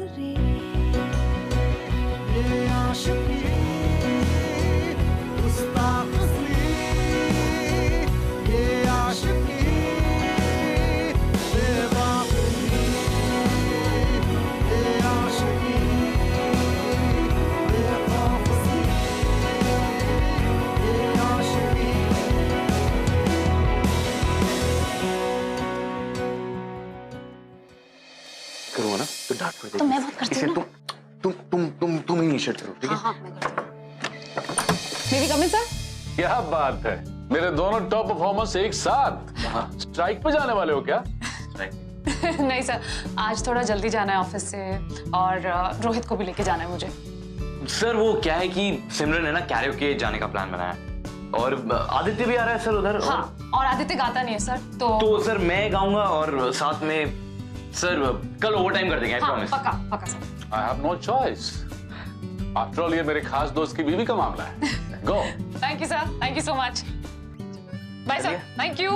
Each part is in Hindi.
बावरी ये आशिकी गुस्ताखी ये आशिकी ये बावरी ये आशिकी ये खौफसी ये आशिकी। करो ना तो डांट पड़ जाएगी। तो मैं बात करती हूँ ना। तुम इनिशिएट करो, ठीक है? हाँ, मैं करती हूँ। मेरी कमिंग सर? क्या बात है, मेरे दोनों टॉप परफॉर्मर्स एक साथ स्ट्राइक पे जाने वाले हो क्या? नहीं सर, आज थोड़ा जल्दी जाना है ऑफिस से और रोहित को भी लेके जाना है मुझे। सर वो क्या है कि सिमरन है ना कैरियोके जाने का प्लान बनाया है और आदित्य भी आ रहा है सर उधर। हाँ, और आदित्य गाता नहीं है सर, तो सर मैं गाऊंगा और साथ में सर कल ओवर टाइम कर देंगे, आई हाँ, प्रॉमिस। पक्का पक्का sir. I have no choice, after all ये मेरे खास दोस्त की बीवी का मामला है। Go. Thank you sir, thank you so much. Bye sir, thank you.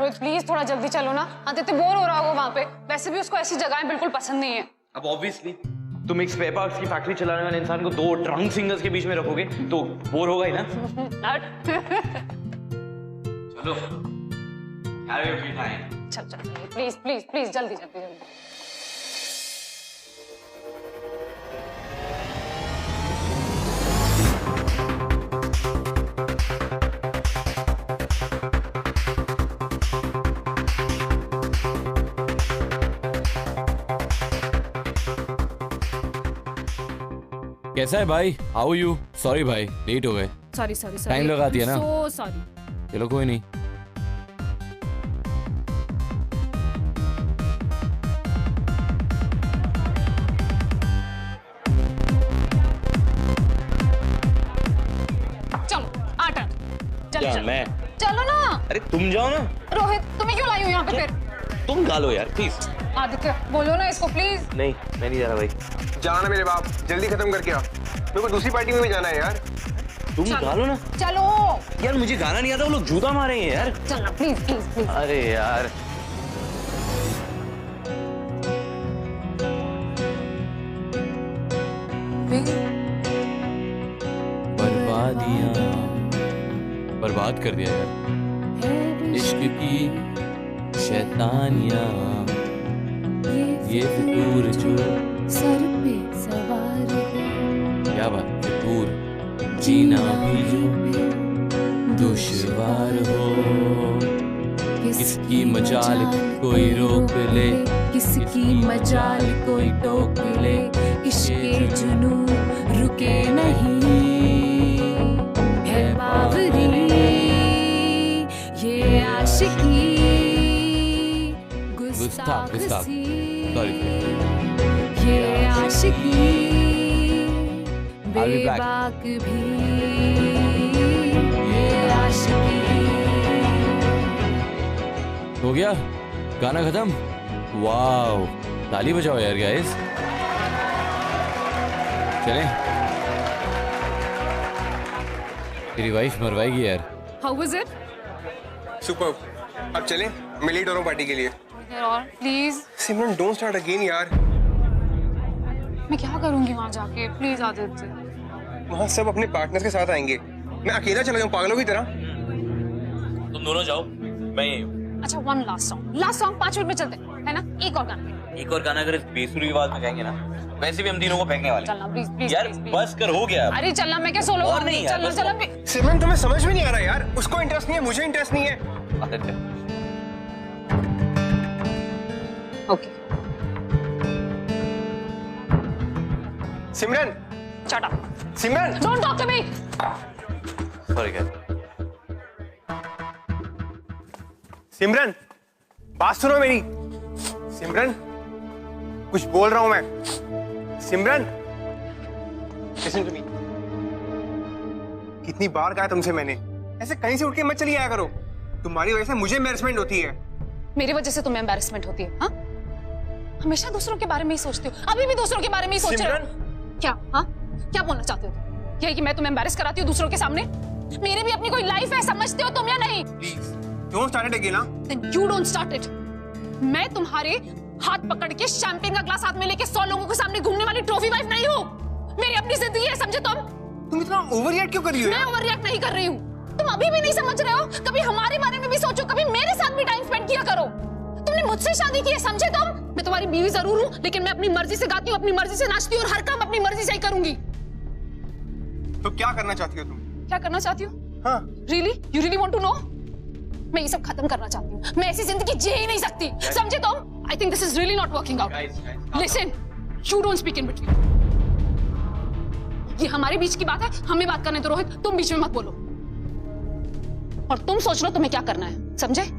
Rohit please थोड़ा जल्दी चलो ना, आदित्य बोर हो रहा होगा वहाँ पे, वैसे भी उसको ऐसी जगहें बिल्कुल पसंद नहीं है। अब ऑब्वियसली तुम एक स्पेयर पार्ट्स की फैक्ट्री चलाने वाले इंसान को दो ड्रंक सिंगर्स के बीच में रखोगे तो बोर होगा ही ना। चलो कैरियोके टाइम। चल चल प्लीज प्लीज प्लीज जल्दी जल्दी जल्दी। कैसा है भाई? How you? सॉरी भाई लेट हो गए। सॉरी सॉरी सॉरी, टाइम लगा दिया ना? So sorry. चलो कोई नहीं। चलो आटा जल्दी क्या चलो। मैं? चलो ना। अरे तुम जाओ ना। रोहित तुम्हें क्यों लाई हो यहाँ पे फिर? तुम गा लो यार प्लीज। आदित्य बोलो ना इसको प्लीज। नहीं मैं नहीं जा रहा भाई। जाना मेरे बाप, जल्दी खत्म करके आ, मेरे को दूसरी पार्टी में भी जाना है यार। तुम गा लो ना चलो यार, मुझे गाना नहीं आता, वो लोग जूता मारेंगे यार। चलना प्लीज प्लीज प्लीज। अरे यार बर्बादियां बर्बाद कर दिया यार, इश्क की शैतानियां, ये फितूर जो सर पे सवार है, क्या बात, फितूर जीना भी जो दुश्वार हो, किसकी मजाल कोई रोक ले, किसकी मजाल कोई टोक ले, इश्के जुनू रुके नहीं है बावरी ये आशिकी गुस्ताख गुस्ताखी सॉरी ये आशिकी I'll be back. बेबाक भी ये आशिकी। हो गया गाना खत्म? वाओ, ताली बजाओ यार गाइस। चलें, तेरी वाइफ मरवाएगी यार। How was it? सुपर, अब चलें, मैं लेट हो रहा हूँ पार्टी के लिए। और please Simran don't start again यार। मैं क्या करूंगी वहाँ जाके, प्लीज आदित्य। वहाँ सब अपने पार्टनर्स के साथ आएंगे, मैं अकेला चला जाऊँ पागलों की तरह? तुम दोनों जाओ, मैं यही हूँ। अच्छा वन लास्ट सॉन्ग 5 मिनट में चलते है ना? एक और गाना। एक और गाना अगर इस बेसुरी आवाज में गाएंगे ना, वैसे भी हम तीनों को फेंकने वाले। चलना प्लीज प्लीज यार बस कर, हो गया। अरे चलना, मैं क्या सोलो और नहीं यार, चलना बस चलना। सिमरन तुम्हें समझ में नहीं आ रहा यार, उसको इंटरेस्ट नहीं है, मुझे इंटरेस्ट नहीं है। Aditya okay Simran, shut up, Simran don't talk to me. Sorry क्या? सिमरन बात सुनो मेरी। सिमरन कुछ बोल रहा हूं मैं। सिमरन लिसन टू मी। कितनी बार कहा तुमसे मैंने, ऐसे कहीं से उठ के मत चली आया करो, तुम्हारी वजह से मुझे एम्बैरेसमेंट होती है। मेरी वजह से तुम्हें एम्बैरेसमेंट होती है? हाँ, हमेशा दूसरों के बारे में ही सोचते हो, अभी भी दूसरों के बारे में ही सोच रहे हो। क्या? हाँ, क्या बोलना चाहते हो? यही कि मैं तुम्हें एम्बैरेस कराती हूँ दूसरों के सामने? मेरी भी अपनी कोई लाइफ है, समझते हो तुम या नहीं? Please don't start it again. Then you don't start it. मैं तुम्हारे हाथ पकड़ के शैंपेन का ग्लास हाथ में लेके 100 लोगों के सामने घूमने वाली ट्रॉफी वाइफ नहीं हूँ। मेरी अपनी जिंदगी है, समझे तुम इतना ओवर रिएक्ट क्यों कर रही हो? मैं ओवर रिएक्ट नहीं कर रही हूँ। तुम अभी भी नहीं समझ रहे हो? कभी हमारे बारे में भी सोचो, कभी मेरे साथ भी टाइम स्पेंड किया करो। तुमने मुझसे शादी की है, समझे तुम? मैं तुम्हारी बीवी जरूर हूँ, लेकिन मैं अपनी मर्जी से गाती हूँ, अपनी मर्जी से नाचती हूँ और हर काम अपनी मर्जी से ही करूंगी। तो क्या करना चाहती हो तुम? क्या करना चाहती हूँ? हाँ। Really? You really want to know? मैं ये सब खत्म करना चाहती हूँ। मैं ऐसी जिंदगी जी ही नहीं सकती, समझे तुम? I think this is really not working out. Listen, you don't speak in between. ये हमारे बीच की बात है, हमें बात करने दो रोहित, तुम बीच में मत बोलो। और तुम सोच लो तुम्हें क्या करना है, समझे?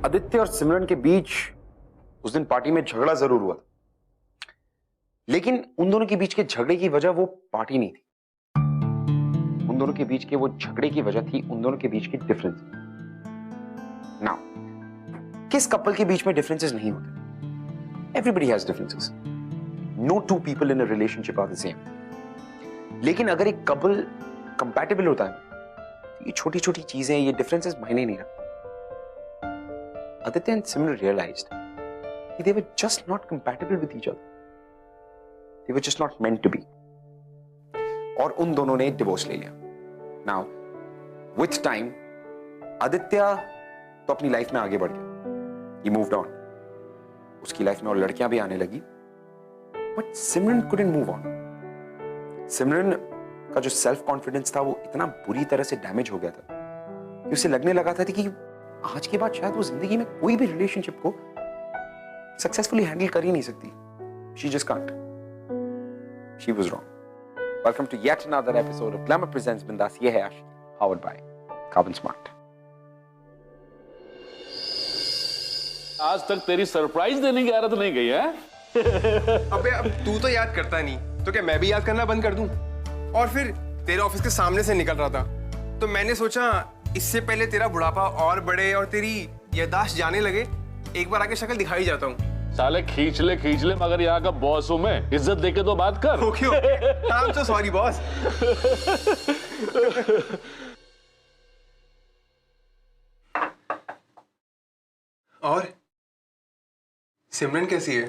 आदित्य और सिमरन के बीच उस दिन पार्टी में झगड़ा जरूर हुआ, लेकिन उन दोनों के बीच के झगड़े की वजह वो पार्टी नहीं थी। उन दोनों के बीच के वो झगड़े की वजह थी उन दोनों के बीच के डिफरेंस। नाउ, किस कपल के बीच में डिफरेंसेस नहीं होते? Everybody has differences. No two people in a relationship are the same. लेकिन अगर एक कपल कंपैटिबल होता है, तो ये छोटी छोटी चीजें, ये डिफरेंसेस मायने नहीं रखते। Aditya and Simran realized that they were just not compatible with each other. They were just not meant to be. और उन दोनों ने डिवोर्स ले लिया। Now, with time, आदित्य तो अपनी लाइफ में आगे बढ़ गया। He moved on. उसकी लाइफ में और लड़कियां भी आने लगी। But Simran couldn't move on. सिमरन का जो सेल्फ कॉन्फिडेंस था वो इतना बुरी तरह से डैमेज हो गया था कि उसे लगने लगा था कि आज के बाद शायद वो जिंदगी में कोई भी रिलेशनशिप को सक्सेसफुली हैंडल कर ही नहीं सकती। She just can't. She was wrong. Welcome to yet another episode of Glamour Presents Bindas. ये है आशिकी, powered by Carbon Smart. आज तक तेरी सरप्राइज देने की आदत नहीं गई है? अबे अब तू तो याद करता नहीं, तो क्या मैं भी याद करना बंद कर दूं? और फिर तेरे ऑफिस के सामने से निकल रहा था, तो मैंने सोचा इससे पहले तेरा बुढ़ापा और बढ़े और तेरी याददाश्त जाने लगे, एक बार आके शक्ल दिखाई जाता हूँ। साले खींच ले मगर यहाँ का बॉस हूँ मैं, इज्जत देके तो बात कर। Okay I am so sorry boss. और सिमरन कैसी है?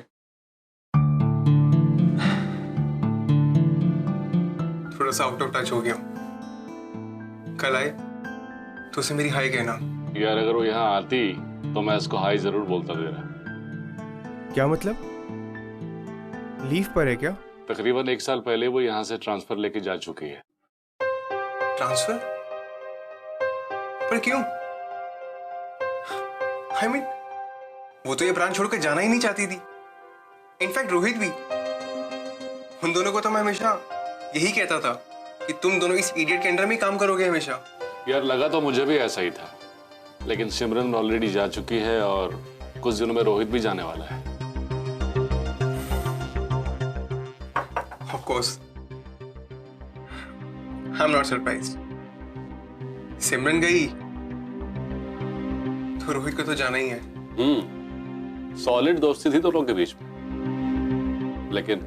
थोड़ा सा आउट ऑफ टच हो गया। कल आए तो उसे मेरी हाय कहना। यार अगर वो यहाँ आती तो मैं इसको हाय जरूर बोलता तेरा। क्या मतलब? लीव पर है क्या? तकरीबन 1 साल पहले वो यहाँ से ट्रांसफर लेके जा चुकी है। ट्रांसफर? पर क्यों? I mean, वो तो ये ब्रांच छोड़कर जाना ही नहीं चाहती थी। इनफैक्ट रोहित भी। उन दोनों को तो मैं हमेशा यही कहता था कि तुम दोनों इस इडियट के अंडर में काम करोगे हमेशा। यार लगा तो मुझे भी ऐसा ही था, लेकिन सिमरन ऑलरेडी जा चुकी है और कुछ दिनों में रोहित भी जाने वाला है। Of course, I'm not surprised. सिमरन गई तो रोहित को तो जाना ही है। सॉलिड दोस्ती थी दोनों के बीच में, लेकिन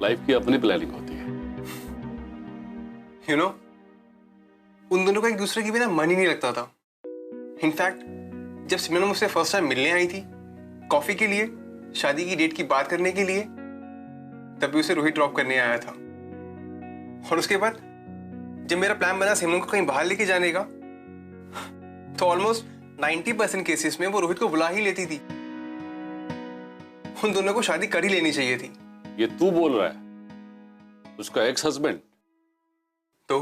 लाइफ की अपनी प्लानिंग होती है। You know, उन दोनों का एक दूसरे के बिना मन ही नहीं लगता था। इनफैक्ट जब सिमरन मुझसे फर्स्ट टाइम मिलने आई थी कॉफी के लिए, शादी की डेट की बात करने के लिए, तभी उसे रोहित ड्रॉप करने आया था। और उसके बाद जब मेरा प्लान बना सिमरन को कहीं बाहर लेके जाने का, तो ऑलमोस्ट 90% केसेस में वो रोहित को बुला ही लेती थी। उन दोनों को शादी कर ही लेनी चाहिए थी। ये तू बोल रहा है? उसका एक्स हस्बैंड? तो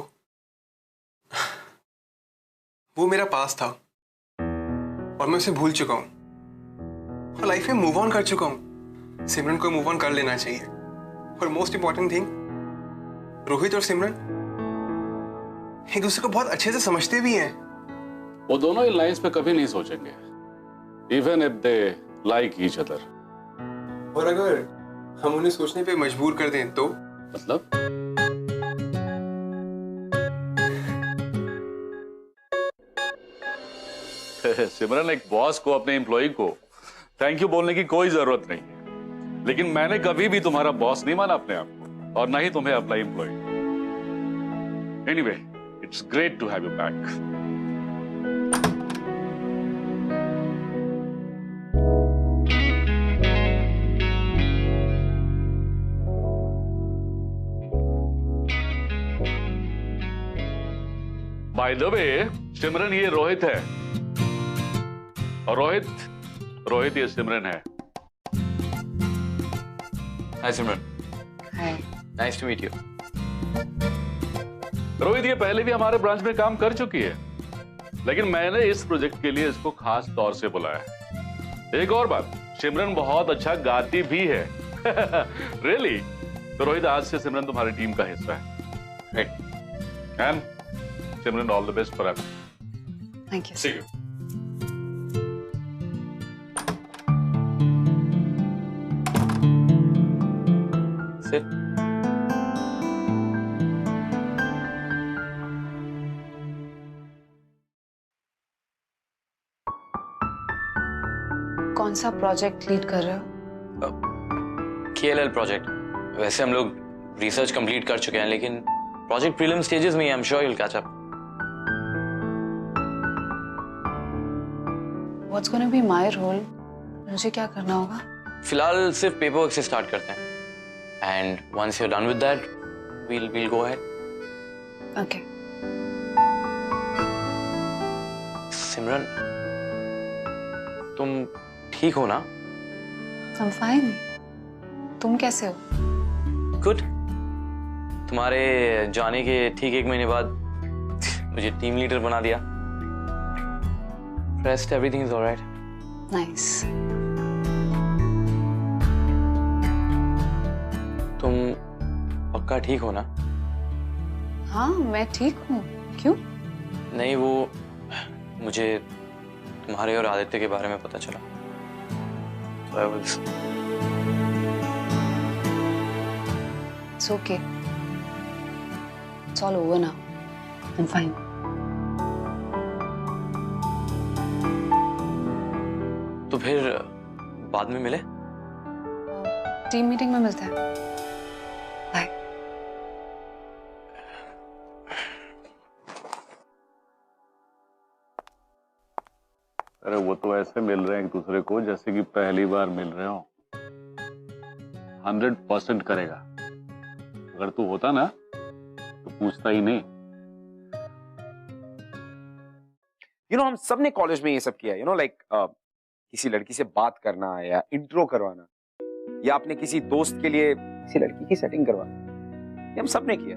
वो मेरा पास था और मैं उसे भूल चुका हूं और लाइफ में मूव ऑन कर चुका हूं। सिमरन को मूव ऑन कर लेना चाहिए। और मोस्ट इंपॉर्टेंट थिंग, रोहित और सिमरन एक दूसरे को बहुत अच्छे से समझते भी हैं। वो दोनों इन लाइन्स पे कभी नहीं सोचेंगे, even if they like each other. और अगर हम उन्हें सोचने पे मजबूर कर दें तो? मतलब? सिमरन एक बॉस को, अपने एम्प्लॉय को थैंक यू बोलने की कोई जरूरत नहीं है, लेकिन मैंने कभी भी तुम्हारा बॉस नहीं माना अपने आप को, और ना ही तुम्हें अपना employ. Anyway, it's great to have you back. By the way Simran, ये रोहित है, और रोहित ये सिमरन है। Hi Simran. Hi. Nice to meet you. Rohit ये पहले भी हमारे ब्रांच में काम कर चुकी है, लेकिन मैंने इस प्रोजेक्ट के लिए इसको खास तौर से बुलाया। एक और बात, सिमरन बहुत अच्छा गाती भी है। रियली? तो रोहित, आज से सिमरन तुम्हारी टीम का हिस्सा है। Right. And Simran, all the best for ever. Thank you. See you. Sit. कौन सा प्रोजेक्ट लीड कर रहे हो? KLL project. वैसे हम लोग रिसर्च कंप्लीट कर चुके हैं, लेकिन प्रोजेक्ट प्रीलिम स्टेजेस में, I am sure you will catch up. What's going to be my role? मुझे क्या करना होगा? फिलहाल सिर्फ पेपर वर्क से स्टार्ट करते हैं, and once you are done with that we'll go ahead. Okay. Simran, तुम ठीक हो ना? I'm fine. तुम कैसे हो? गुड। तुम्हारे जाने के ठीक 1 महीने बाद मुझे टीम लीडर बना दिया। Rest, everything is alright. Nice. तुम पक्का ठीक हो ना? हाँ, मैं ठीक हूँ। क्यों? नहीं, वो मुझे तुम्हारे और आदित्य के बारे में पता चला। So I was... It's okay. It's all over now. I'm fine. तो फिर बाद में मिले? टीम मीटिंग में मिलते हैं। बाय। अरे वो तो ऐसे मिल रहे हैं एक दूसरे को जैसे कि पहली बार मिल रहे हो। 100% करेगा। अगर तू होता ना तो पूछता ही नहीं। हम सब ने कॉलेज में ये सब किया, लाइक किसी लड़की से बात करना या इंट्रो करवाना, या अपने किसी दोस्त के लिए किसी लड़की की सेटिंग करवाना, ये हम सब ने किया।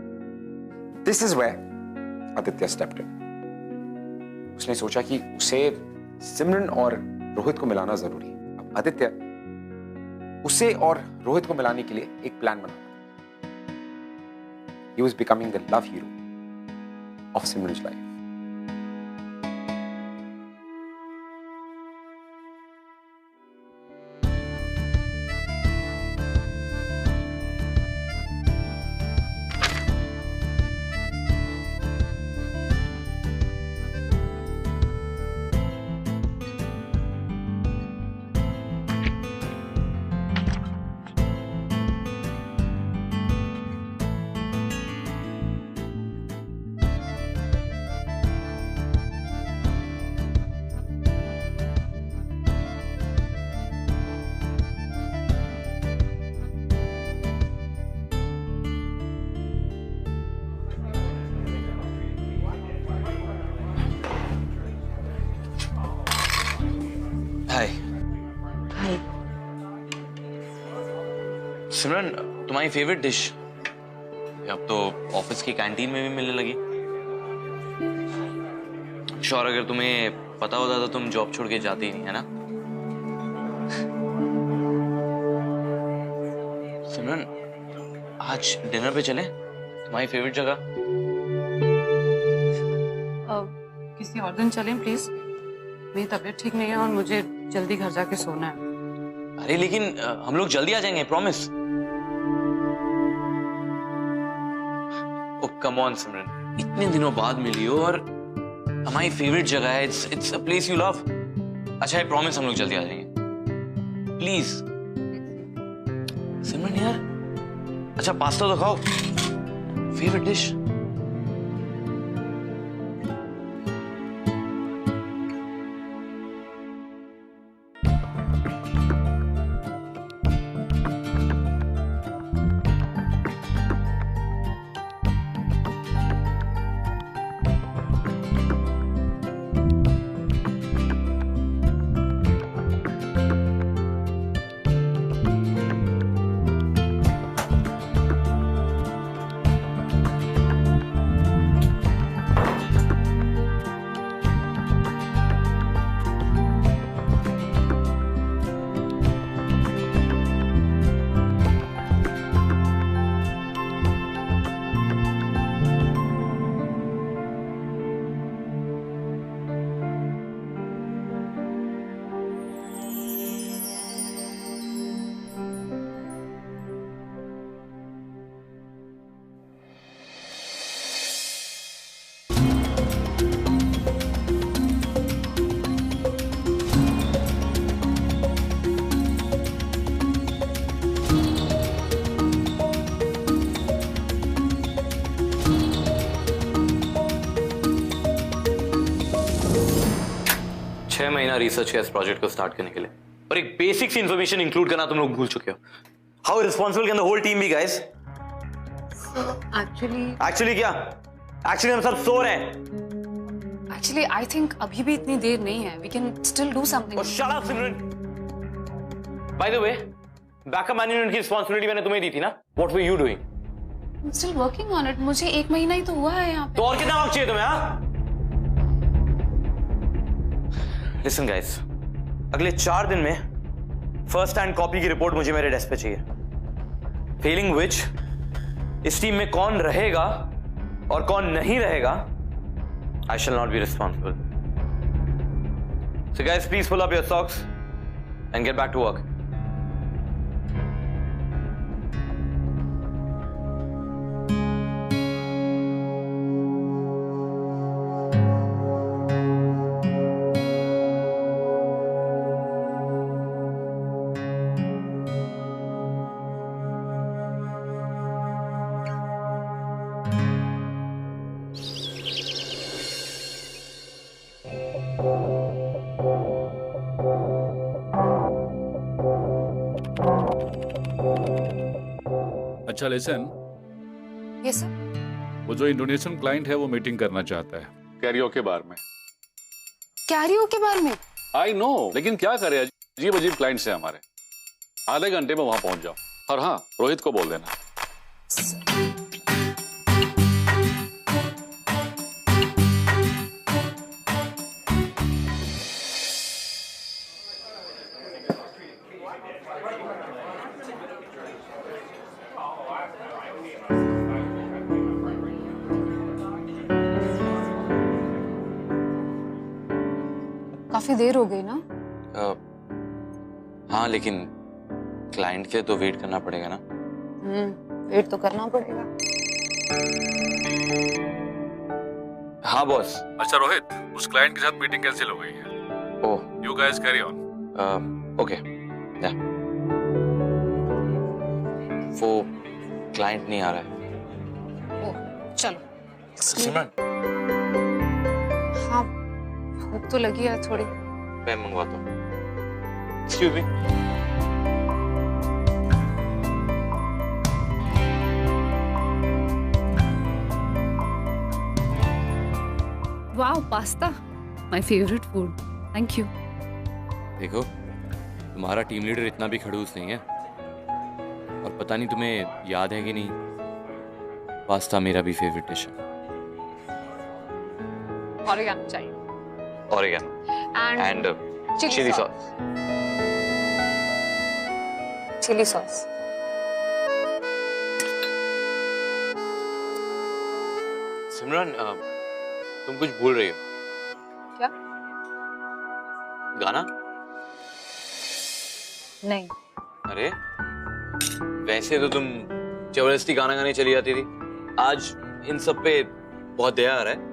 This is where Aditya stepped in. उसने सोचा कि उसे सिमरन और रोहित को मिलाना जरूरी है। अब आदित्य उसे और रोहित को मिलाने के लिए एक प्लान बना। He was becoming the love hero of Simran's life. हाय। हाय। सिमरन, तुम्हारी फेवरेट डिश अब तो ऑफिस की कैंटीन में भी मिलने लगी। श्योर, अगर तुम्हें पता होता तो तुम जॉब छोड़ के जाती ही नहीं, है ना? सिमरन, आज डिनर पे चलें? तुम्हारी फेवरेट जगह। किसी और दिन चलें प्लीज। मेरी तबीयत ठीक नहीं है और मुझे जल्दी घर जाके सोना है। अरे लेकिन हम लोग जल्दी आ जाएंगे, प्रॉमिस। ओ कम ऑन सिमरन, इतने दिनों बाद मिली हो और हमारी फेवरेट जगह है। It's a place you love. अच्छा है, प्रॉमिस हम लोग जल्दी आ जाएंगे। प्लीज। सिमरन यार, अच्छा पास्ता तो खाओ, फेवरेट डिश। रिसर्च किया इस प्रोजेक्ट को स्टार्ट करने के लिए, और एक बेसिक सी इंफॉर्मेशन इंक्लूड करना तुम लोग भूल चुके हो। How responsible can the whole team be guys? Actually क्या? एक्चुअली हम सब सो रहे हैं। एक्चुअली आई थिंक अभी भी इतनी देर नहीं है, we can still do something. Shut up Simran. By the way, backup management की रिस्पॉन्सिबिलिटी मैंने तुम्हें दी थी ना? What were you doing? I am still working on it. मुझे 1 महीना ही तो हुआ है यहाँ पे। तो और कितना वक्त चाहिए तुम्हें? हाँ, लिसन गाइस, अगले 4 दिन में फर्स्ट हैंड कॉपी की रिपोर्ट मुझे मेरे डेस्क पे चाहिए। फेलिंग विच इस टीम में कौन रहेगा और कौन नहीं रहेगा, I shall not be responsible. So guys, please pull up your socks and get back to work. अच्छा लिसन, यस सर। वो जो इंडोनेशियन क्लाइंट है वो मीटिंग करना चाहता है कैरियोके बार में। कैरियोके बार में? आई नो, लेकिन क्या करे, अजीब अजीब क्लाइंट्स हैं हमारे। आधे घंटे में वहां पहुंच जाओ। और हाँ, रोहित को बोल देना। काफी देर हो गई ना? हाँ, लेकिन क्लाइंट के तो वेट करना पड़ेगा ना। वेट तो करना पड़ेगा। हाँ बॉस। अच्छा रोहित, उस क्लाइंट के साथ मीटिंग कैंसिल हो गई है। Oh, you guys carry on. Okay. या वो क्लाइंट नहीं आ रहा है। ओह, चलो। सिमरन, हाँ, भूख तो लगी है थोड़ी। मैं मंगवाता हूँ। Excuse me. Wow, pasta, my favourite food. Thank you. देखो, तुम्हारा टीम लीडर इतना भी खड़ूस नहीं है, और पता नहीं तुम्हें याद है कि नहीं, पास्ता मेरा भी फेवरेट डिश है। ऑरिगेनो चाहिए। Oregano and chilli sauce. Chilli sauce. Simran, तुम कुछ भूल रही हो। क्या? गाना? नहीं। अरे, वैसे तो तुम जबरदस्ती गाना गाने चली जाती थी, आज इन सब पे बहुत दया आ रहा है।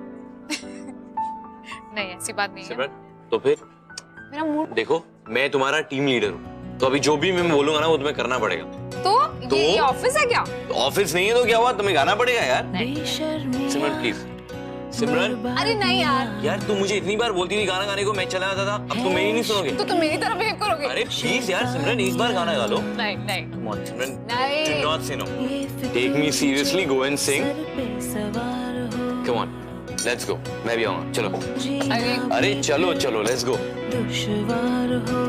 नहीं, ऐसी बात नहीं है। सिमरन, तो फिर मेरा मूड। देखो, मैं तुम्हारा टीम लीडर हूँ, तो अभी जो भी मैं बोलूंगा ना वो तुम्हें करना पड़ेगा। तो ये ऑफिस है क्या? ऑफिस नहीं है तो क्या हुआ, तुम्हें गाना पड़ेगा यार। सिमरन प्लीज, सिमरन। अरे नहीं यार। यार तू मुझे इतनी बार बोलती थी गाना गाने को, मैं चला जाता था, अब तुम मेरी नहीं सुनोगे। तो तुम मेरी तरफ बिहेव करोगे? अरे प्लीज यार सिमरन, एक बार गाना गा लो। नहीं नहीं Come on, सिमरन, नहीं। do not say no. Take me seriously, go and sing. Come on, let's go. मैं भी आऊँगा, चलो। अरे चलो चलो, let's go. दुश्वार हो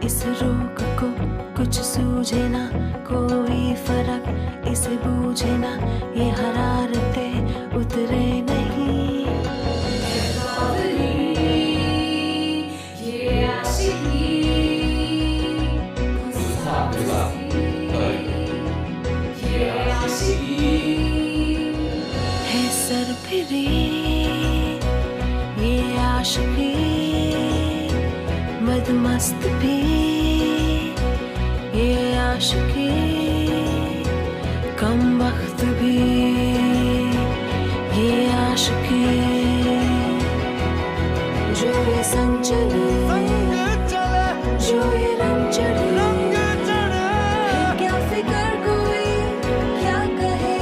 इस रोग को कुछ सूझे ना, कोई फर्क इसे बूझे ना, ये हरारतें उतरे नहीं। ये आशिकी है सरफिरी, ये आशिकी मदमस्त भी, ये आशिकी कम वक्त भी, ये आशिकी जो ये संग चले, जो ये रंग चढ़े, क्या फिक्र कोई क्या कहे,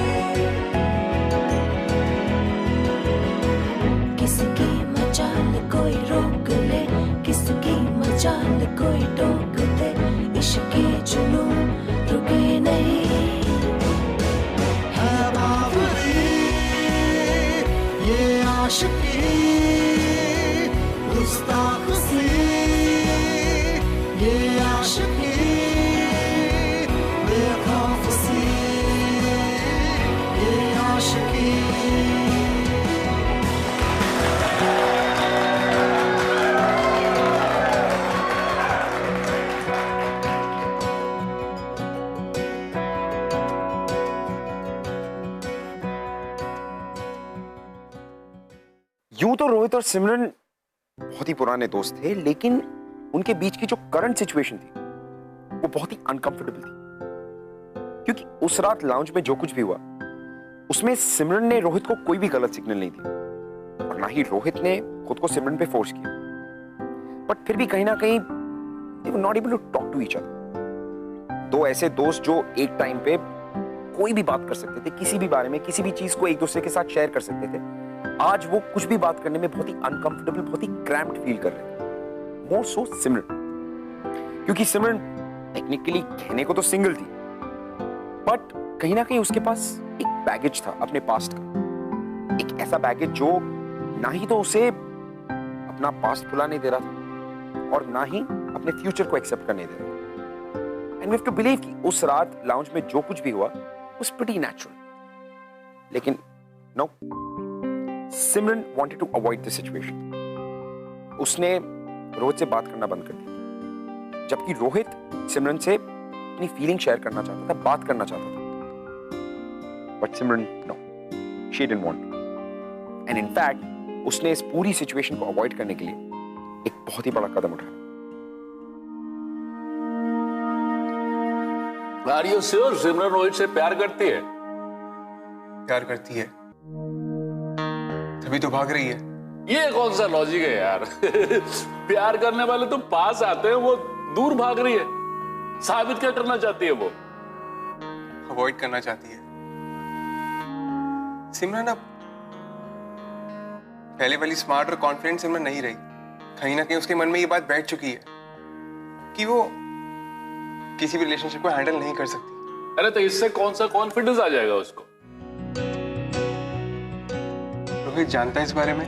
किसकी मचाल कोई रोक ले, किसकी मचाल कोई टोक दे, इश्क के जुनून रुके नहीं। है बावरी ये आशिकी गुस्ताख सी, ये आशिकी बेखौफ सी, ये आशिकी। यूं तो रोहित और सिमरन बहुत ही पुराने दोस्त थे, लेकिन उनके बीच की जो करंट सिचुएशन थी वो बहुत ही अनकंफर्टेबल थी, क्योंकि उस रात लाउंज में जो कुछ भी हुआ उसमें सिमरन ने रोहित को कोई भी गलत सिग्नल नहीं दिया और ना ही रोहित ने खुद को सिमरन पे फोर्स किया, बट फिर भी कहीं ना कहीं they were not able to talk to each other। दो ऐसे दोस्त जो एक टाइम पे कोई भी बात कर सकते थे, किसी भी बारे में, किसी भी चीज को एक दूसरे के साथ शेयर कर सकते थे, आज वो कुछ भी बात करने में बहुत ही अनकंफर्टेबल, बहुत ही क्रैम्प्ड फील कर रहे थे। मोर सो सिमरन, क्योंकि सिमरन टेक्निकली कहने को तो सिंगल थी, बट कहीं ना कहीं उसके पास एक बैगेज था अपने पास्ट का, एक ऐसा बैगेज जो ना ही तो उसे अपना पास्ट भुला नहीं दे रहा था और ना ही अपने फ्यूचर को एक्सेप्ट करने दे रहा था। And we have to believe कि उस रात लाउंज में जो कुछ भी हुआ was pretty natural, लेकिन no, Simran wanted to avoid the situation। उसने रोहित से बात करना बंद कर दी, जबकि रोहित सिमरन से अपनी फीलिंग शेयर करना चाहता था, बात करना चाहता था, but Simran no, she didn't want to। and in fact उसने इस पूरी सिचुएशन को अवॉइड करने के लिए एक बहुत ही बड़ा कदम उठाया। Are you sure सिमरन रोहित से प्यार करती है? प्यार करती है तभी तो भाग रही है। ये कौन सा लॉजिक है यार? प्यार करने वाले तो पास आते हैं, वो दूर भाग रही है। साबित क्या करना चाहती है वो? अवॉइड करना चाहती है। सिमरन अब पहले वाली स्मार्ट और कॉन्फिडेंट सिमरन नहीं रही। कहीं ना कहीं उसके मन में ये बात बैठ चुकी है कि वो किसी भी रिलेशनशिप को हैंडल नहीं कर सकती। अरे तो इससे कौन सा कॉन्फिडेंस आ जाएगा उसको? रोहित जानता है इस बारे में।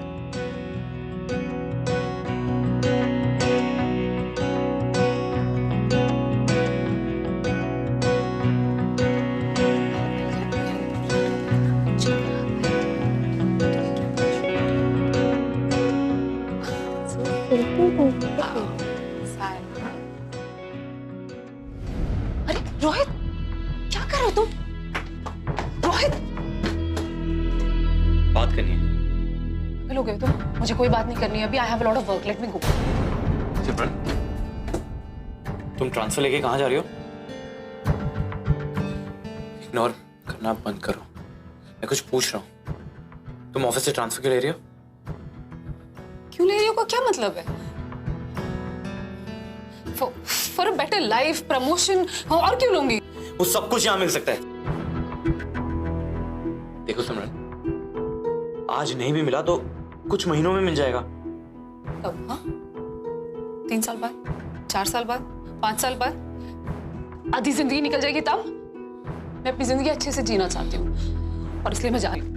अरे रोहित, क्या कर रहे हो तुम? रोहित, बात करनी है। पागल हो गए हो तुम? मुझे कोई बात नहीं करनी है अभी। I have a lot of work, let me go. Simran, तुम ट्रांसफर लेके कहाँ जा रही हो? इग्नोर करना बंद करो, मैं कुछ पूछ रहा हूँ। तुम ऑफिस से ट्रांसफर क्यों ले रही हो? क्यों ले रही हो का क्या मतलब है? For a better life, promotion, और क्यों लूंगी? वो सब कुछ यहाँ मिल सकता है। देखो सिमरन, आज नहीं भी मिला तो कुछ महीनों में मिल जाएगा। तब हाँ, 3 साल बाद, 4 साल बाद, 5 साल बाद आधी जिंदगी निकल जाएगी तब। मैं अपनी जिंदगी अच्छे से जीना चाहती हूँ और इसलिए मैं जा रही हूँ।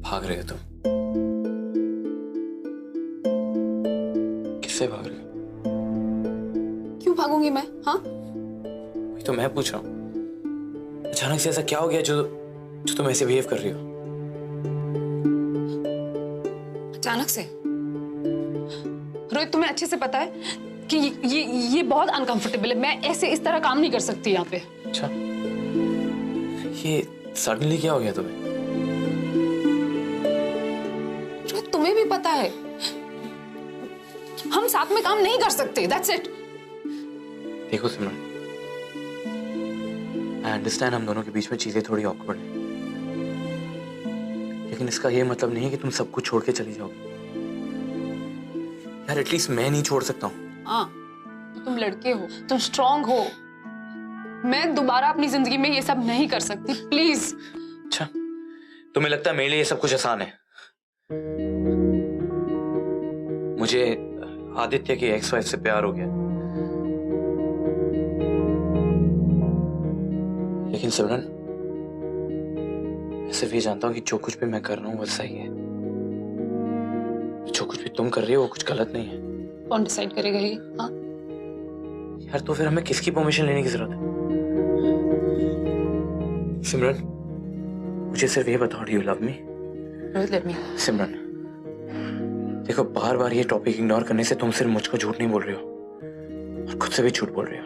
भाग रहे हो तुम? किससे भाग रहे हो? क्यों भागूंगी मैं? हाँ, वही तो मैं पूछ रहा हूँ। अचानक से ऐसा क्या हो गया जो तुम ऐसे बिहेव कर रही हो? अचानक से? रोहित, तुम्हें अच्छे से पता है कि ये बहुत अनकंफर्टेबल है। मैं ऐसे इस तरह काम नहीं कर सकती यहाँ पे। अच्छा, ये सडनली क्या हो गया तुम्हें? रोहित, तुम्हें भी पता है हम साथ में काम नहीं कर सकते। That's it. देखो सिमरन, आई अंडरस्टैंड हम दोनों के बीच में चीजें थोड़ी ऑकवर्ड हैं, लेकिन इसका ये मतलब नहीं है कि तुम सब कुछ छोड़ के चली जाओगी। यार एटलीस्ट मैं नहीं छोड़ सकता हूँ। हाँ, तुम लड़के हो, तुम स्ट्रांग हो। मैं दोबारा अपनी जिंदगी में ये सब नहीं कर सकती, प्लीज। अच्छा, तुम्हें लगता है मेरे लिए ये सब कुछ आसान है? मुझे आदित्य की एक्स वाइफ से प्यार हो गया, लेकिन सिमरन मैं सिर्फ ये जानता हूं कि जो कुछ भी मैं कर रहा हूं वो सही है। जो कुछ भी तुम कर रही हो वो कुछ गलत नहीं है। कौन डिसाइड करेगा ये? हाँ, यार तो फिर हमें किसकी परमिशन लेने की जरूरत है? सिमरन, मुझे सिर्फ ये बताओ, do you love me? Rohit, let me. Simran देखो, बार बार ये टॉपिक इग्नोर करने से तुम सिर्फ मुझको झूठ नहीं बोल रही हो और खुद से भी झूठ बोल रही हो।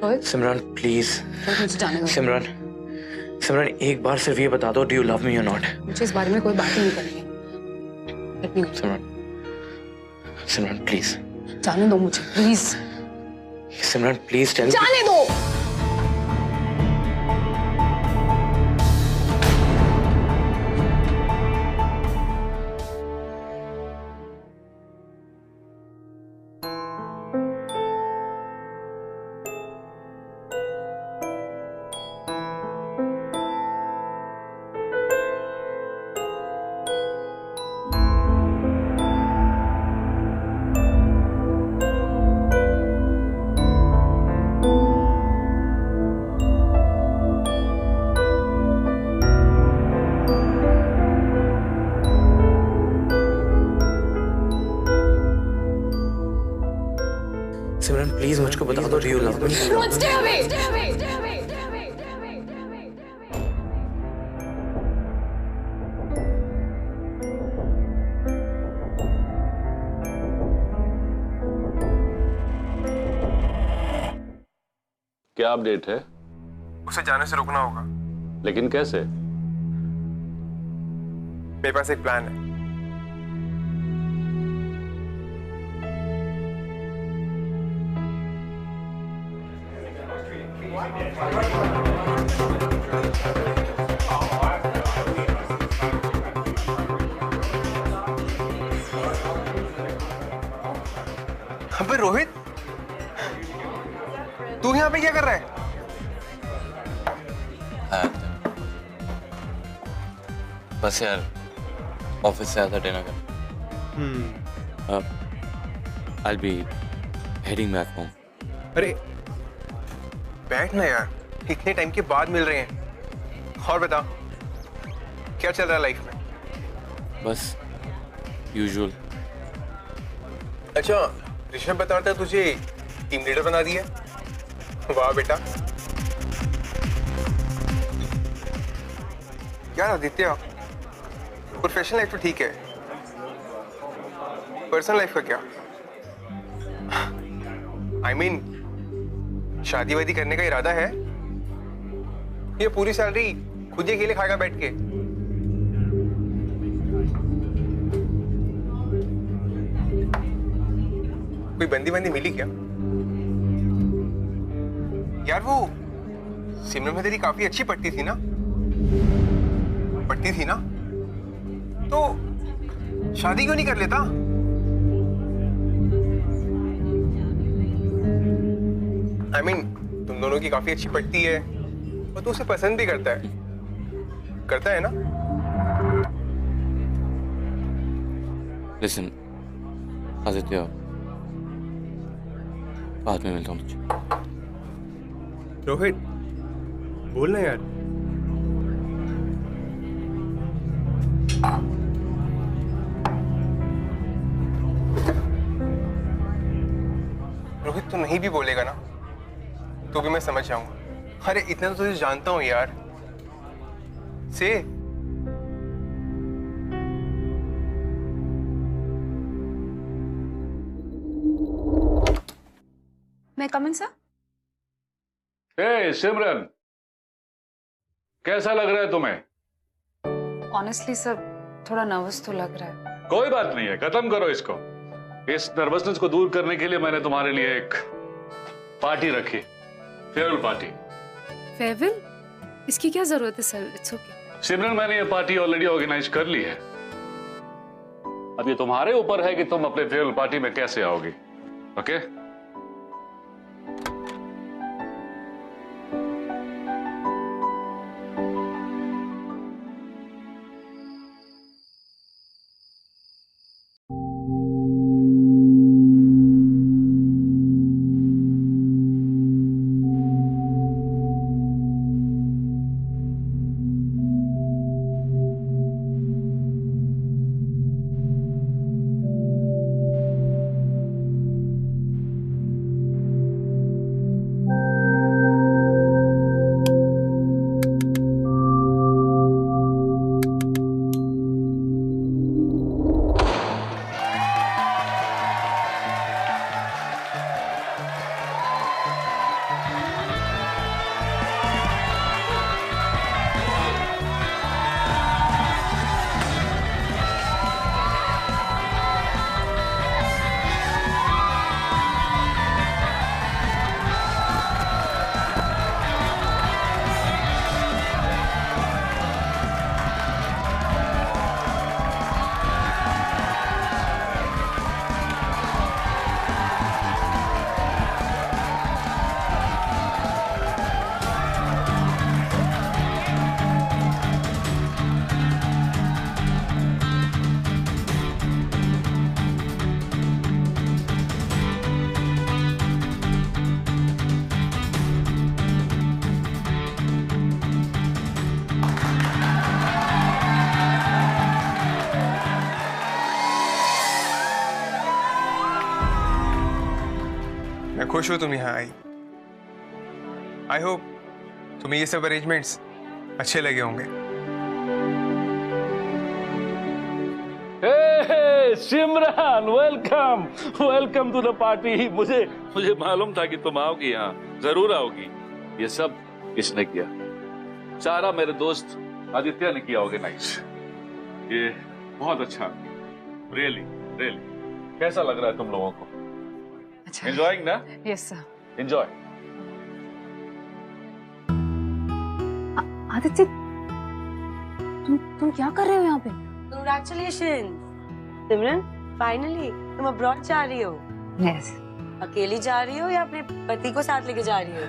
रोहित, सिमरन प्लीज। मुझे जाने दो। सिमरन, सिमरन एक बार सिर्फ ये बता दो, डू यू लव मी और नॉट? मुझे इस बारे में कोई बात ही नहीं करनी है। Late me go. Simran, Simran please जाने दो मुझे, प्लीज सिमरन, प्लीज टेल। जाने दो। सिमरन प्लीज मुझको बता दो, do you love me? Rohit, stay away. क्या अपडेट है? उसे जाने से रोकना होगा। लेकिन कैसे? मेरे पास एक प्लान है। अबे रोहित, तू यहाँ पे क्या कर रहा है? बस यार, ऑफिस से आया डिनर कर। I'll be heading back home. अरे बैठ ना यार, इतने टाइम के बाद मिल रहे हैं। और बता, क्या चल रहा है लाइफ में? बस यूजुअल। अच्छा, ऋषभ बता रहा था तुझे टीम लीडर बना दिया। वाह बेटा। यार आदित्य, प्रोफेशनल लाइफ तो ठीक है, पर्सनल लाइफ का क्या? I mean, शादी वादी करने का इरादा है? ये पूरी सैलरी खुद ही अकेले खाएगा बैठ के? कोई बंदी मिली क्या? यार वो सिमरन में तेरी काफी अच्छी पटती थी ना? तो शादी क्यों नहीं कर लेता? I mean, तुम दोनों की काफी अच्छी पटती है और तू उसे पसंद भी करता है ना? लिसन आदित्य, बाद में मिलता हूँ तुझे। रोहित, बोलना यार। रोहित, तू नहीं भी बोलेगा ना तो भी मैं समझ जाऊंगा। अरे इतना तो तुझे जानता हूं यार। से मैं कमिंग सर? हे सिमरन, कैसा लग रहा है तुम्हें? ऑनेस्टली सर, थोड़ा नर्वस तो लग रहा है। कोई बात नहीं है, खत्म करो इसको। इस नर्वसनेस को दूर करने के लिए मैंने तुम्हारे लिए एक पार्टी रखी, फेयरवेल पार्टी। फेयरवेल? इसकी क्या जरूरत है सर? It's okay. सिमरन, मैंने ये पार्टी ऑलरेडी ऑर्गेनाइज कर ली है। अब ये तुम्हारे ऊपर है कि तुम अपने फेयरवेल पार्टी में कैसे आओगी। ओके? मैं खुश हूं तुम यहाँ आई। आई होप तुम्हें ये सब अरेंजमेंट्स अच्छे लगे होंगे। Hey Simran, welcome welcome to the party. मुझे मालूम था कि तुम आओगी, यहाँ जरूर आओगी। ये सब इसने किया, सारा मेरे दोस्त आदित्य ने किया ऑर्गेनाइज। ये बहुत अच्छा, रियली रियली। कैसा लग रहा है तुम लोगों को? अच्छा। एंजॉयिंग ना? Yes sir. एंजॉय। आदित्य, तुम क्या कर रहे हो यहाँ पे? Congratulations, सिमरन, फाइनली तुम अब्रॉड जा रही हो। यस। अकेली जा रही हो या अपने पति को साथ लेके जा रही हो?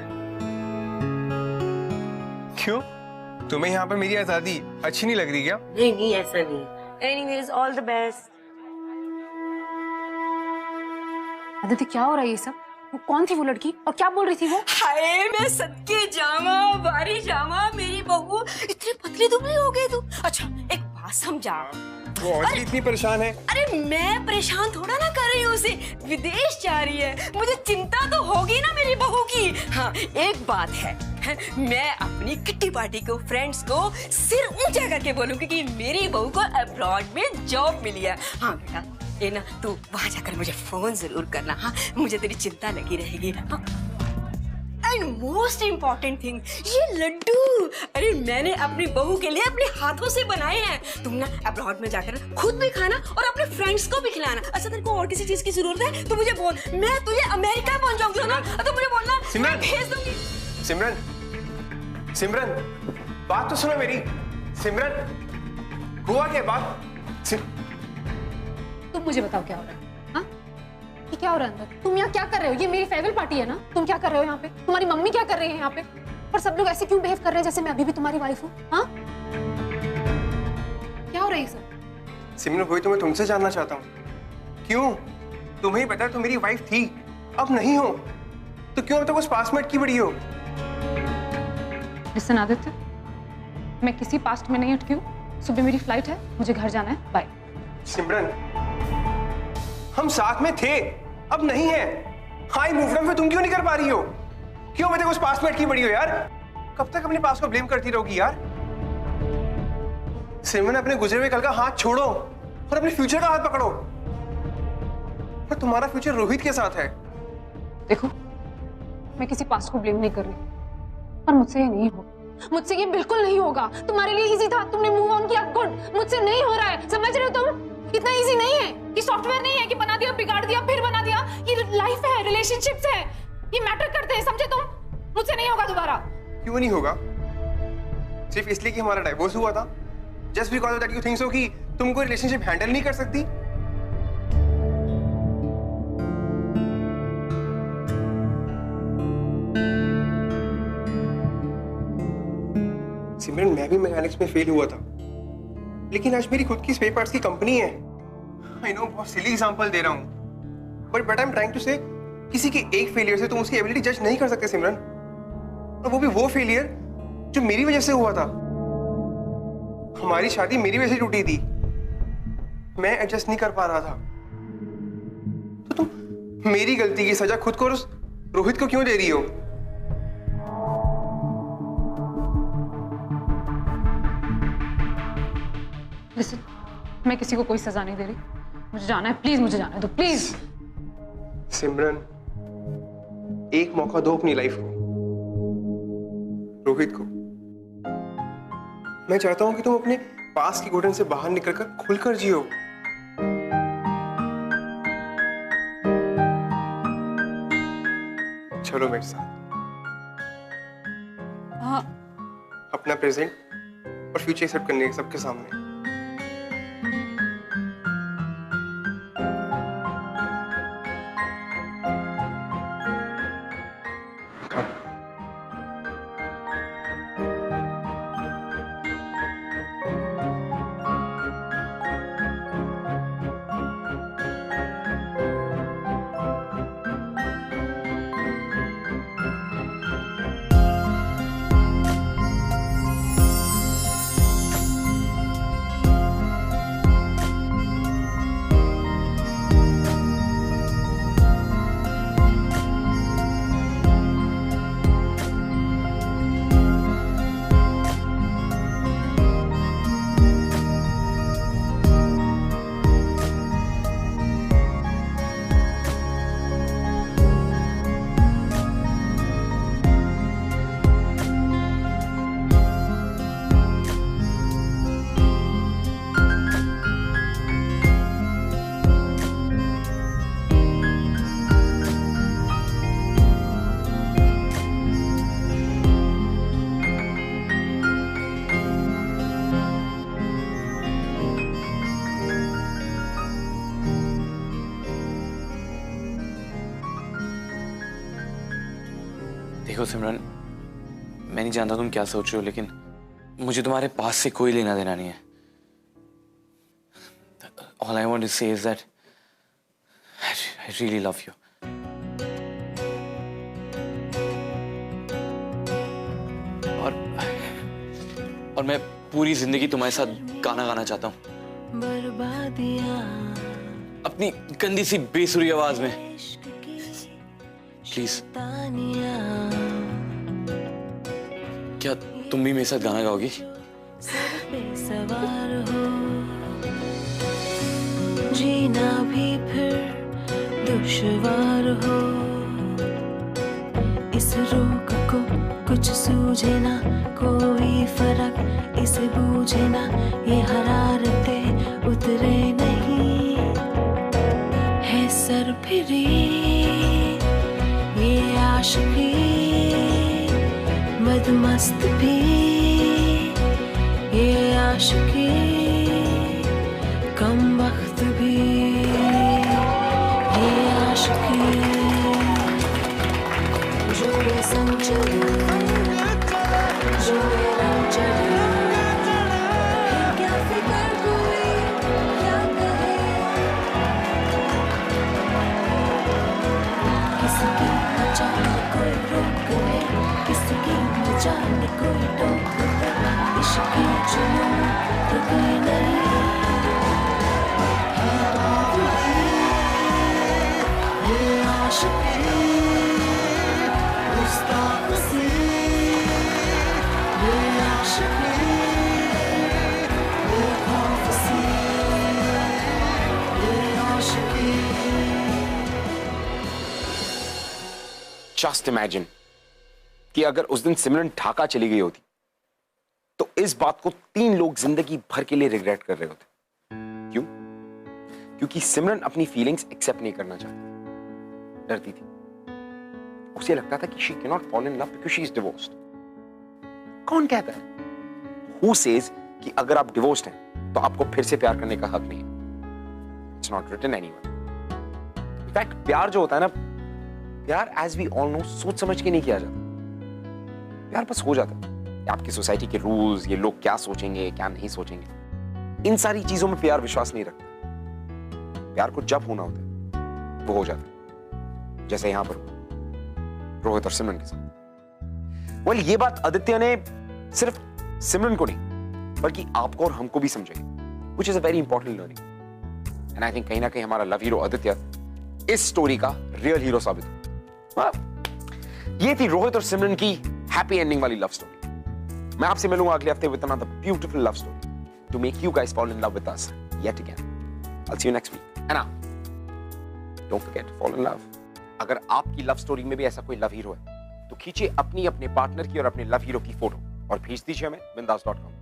क्यों? तुम्हें यहाँ पे मेरी आजादी अच्छी नहीं लग रही क्या? नहीं, ऐसा नहीं। Anyways, all the best. Aditya, क्या हो रहा है ये सब? वो कौन थी वो लड़की और क्या बोल रही थी वो? हाय, मैं सदके जामा, बारी जामा, मेरी बहू इतने पतले दुबले हो गए तू। अच्छा, एक बात समझा। वो और इतनी परेशान है। अरे मैं परेशान थोड़ा ना कर रही हूँ उसे, विदेश जा रही है, मुझे चिंता तो होगी ना मेरी बहू की। हाँ, एक बात है, मैं अपनी किट्टी पार्टी को, फ्रेंड्स को सिर ऊंचा करके बोलूंगी कि मेरी बहू को अब्रॉड में जॉब मिली है। हाँ बेटा, ये ना तू वहां जाकर मुझे फोन जरूर करना। हाँ, मुझे तेरी चिंता लगी रहेगी। हाँ? एंड मोस्ट इम्पोर्टेंट थिंग, ये लड्डू, अरे मैंने अपनी बहू के लिए अपने हाथों से बनाए हैं। तुम ना अब्रॉड में जाकर खुद भी खाना और अपने फ्रेंड्स को भी खिलाना। अच्छा, तेरे को और किसी चीज की जरूरत है तो मुझे बोल, मैं तुझे अमेरिका पहुंच जाऊंगी ना, तो मुझे बोलना, मैं भेज दूंगी। सिमरन, बात तो सुनो मेरी। सिमरन, हुआ क्या बात? तुम मुझे बताओ क्या हो रहा है? हाँ? ये क्या हो रहा है अंदर? तुम यहाँ क्या कर रहे हो? ये मेरी फेयरवेल पार्टी है ना? तुम क्या कर रहे हो यहाँ पे? तुम्हारी मम्मी क्या कर रही है यहाँ पे? और सब लोग ऐसे क्यों बिहेव कर रहे हैं जैसे मैं अभी भी तुम्हारी वाइफ हूँ? हाँ, क्या हो रहा है सर? सिमरन वही तो मैं तुमसे जानना चाहता हूँ, क्यों? तुम्हें ही पता है तुम मेरी वाइफ थी, अब नहीं हो, तो क्यों अब तक उस पासमेट की बड़ी हो? लिसन आदित्य, मैं किसी पास्ट में नहीं अटकी हूँ। सुबह मेरी फ्लाइट है, मुझे घर जाना है, बाय। सिमरन, हम साथ में थे, अब नहीं है। हाई मूवमेंट में तुम क्यों नहीं कर पा रही हो? क्यों अब तक उस पासमेट की बड़ी हो यार? कब तक अपने पास को ब्लेम करती रहोगी यार? सिमरन, अपने गुजरे हुए कल का हाथ छोड़ो और अपने फ्यूचर का हाथ पकड़ो। और तुम्हारा फ्यूचर रोहित के साथ है। देखो, मैं किसी पास्ट को ब्लेम नहीं कर रही, पर मुझसे ये नहीं होगा। मुझसे ये बिल्कुल नहीं होगा। तुम्हारे लिए इजी था, तुमने मूव ऑन किया, गुड। मुझसे नहीं हो रहा है, समझ रहे हो तुम? इतना इजी नहीं है। ये सॉफ्टवेयर नहीं है कि बना दिया, बिगाड़ दिया, फिर बना दिया। ये लाइफ है, रिलेशनशिप्स है, ये मैटर करते हैं, समझे तुम? मुझसे नहीं होगा दोबारा। क्यों नहीं होगा? सिर्फ इसलिए कि हमारा डाइवोर्स हुआ था? Just because of that you think so कि तुम कोई रिलेशनशिप हैंडल नहीं कर सकती? सिमरन, मैं भी मैकेनिक्स में फेल हुआ था, लेकिन आज मेरी खुद की स्पेयर पार्ट्स की कंपनी है। आई नो, बहुत सिली एग्जांपल दे रहा हूं, but I am trying to say किसी के एक फेलियर से तुम उसकी एबिलिटी जज नहीं कर सकते सिमरन, और वो भी वो फेलियर जो मेरी वजह से हुआ था। हमारी शादी मेरी वजह से टूटी थी, मैं एडजस्ट नहीं कर पा रहा था, तो तुम मेरी गलती की सजा खुद को और उस रोहित को क्यों दे रही हो? लिसन, मैं किसी को कोई सजा नहीं दे रही। मुझे जाना है, प्लीज मुझे जाना है, तो प्लीज। सिमरन, एक मौका दो अपनी लाइफ को, रोहित को। मैं चाहता हूं कि तुम अपने पास की घुटन से बाहर निकलकर खुलकर जियो। चलो मेरे साथ। अपना प्रेजेंट और फ्यूचर एक्सेप्ट करने के सबके सामने। देखो सिमरन, मैं नहीं जानता तुम क्या सोच रहे हो, लेकिन मुझे तुम्हारे पास से कोई लेना देना नहीं है। All I want to say is that I really love you. और मैं पूरी जिंदगी तुम्हारे साथ गाना गाना चाहता हूँ, अपनी गंदी सी बेसुरी आवाज में। प्लीज, क्या तुम भी मेरे साथ गाना गाओगी? जीना भी फिर दुश्वार हो, इस रोग को कुछ सूझे ना, कोई फर्क इसे बूझे ना, ये हरारतें उतरे नहीं है सर फिरी, ये आशिकी मदमस्त भी, ये आशिकी कम वक्त भी, ये आशिकी आशिकी गुस्ताखी ये आशिकी ये खौफसी ये आशिकी जस्ट इमेजिन कि अगर उस दिन सिमरन ढाका चली गई होती तो इस बात को 3 लोग जिंदगी भर के लिए रिग्रेट कर रहे होते। क्यों? क्योंकि सिमरन अपनी फीलिंग्स एक्सेप्ट नहीं करना चाहती, डरती थी। उसे लगता था कि she can not fall in love because she is divorced. कौन कहता है? हु सेज कि अगर आप डिवोर्स्ड हैं तो आपको फिर से प्यार करने का हक नहीं है? It's not written anywhere. In fact प्यार जो होता है ना, प्यार एज वी ऑल नो सोच समझ के नहीं किया जाता। प्यार बस हो जाता है। आपकी सोसाइटी के रूल्स, ये लोग क्या सोचेंगे क्या नहीं सोचेंगे, इन सारी चीजों में प्यार विश्वास नहीं रखता। प्यार को जब होना होता है वो हो जाता है, जैसे यहां पर रोहित और सिमरन के साथ। वेल, ये बात आदित्य ने सिर्फ सिमरन को नहीं बल्कि आपको और हमको भी समझाई, which is a very important learning. And I think कहीं ना कहीं हमारा लव हीरो आदित्य इस स्टोरी का रियल हीरो साबित हुआ। ये थी रोहित और सिमरन की हैप्पी एंडिंग वाली लव स्टोरी। मैं आपसे मिलूंगा अगले हफ्ते with another beautiful love story to make you guys fall in love with us yet again. I'll see you next week. And now, don't forget to fall in love. अगर आपकी लव स्टोरी में भी ऐसा कोई लव हीरो है तो खींचिए अपने पार्टनर की और अपने लव हीरो की फोटो और भेज दीजिए हमें bindaas.com।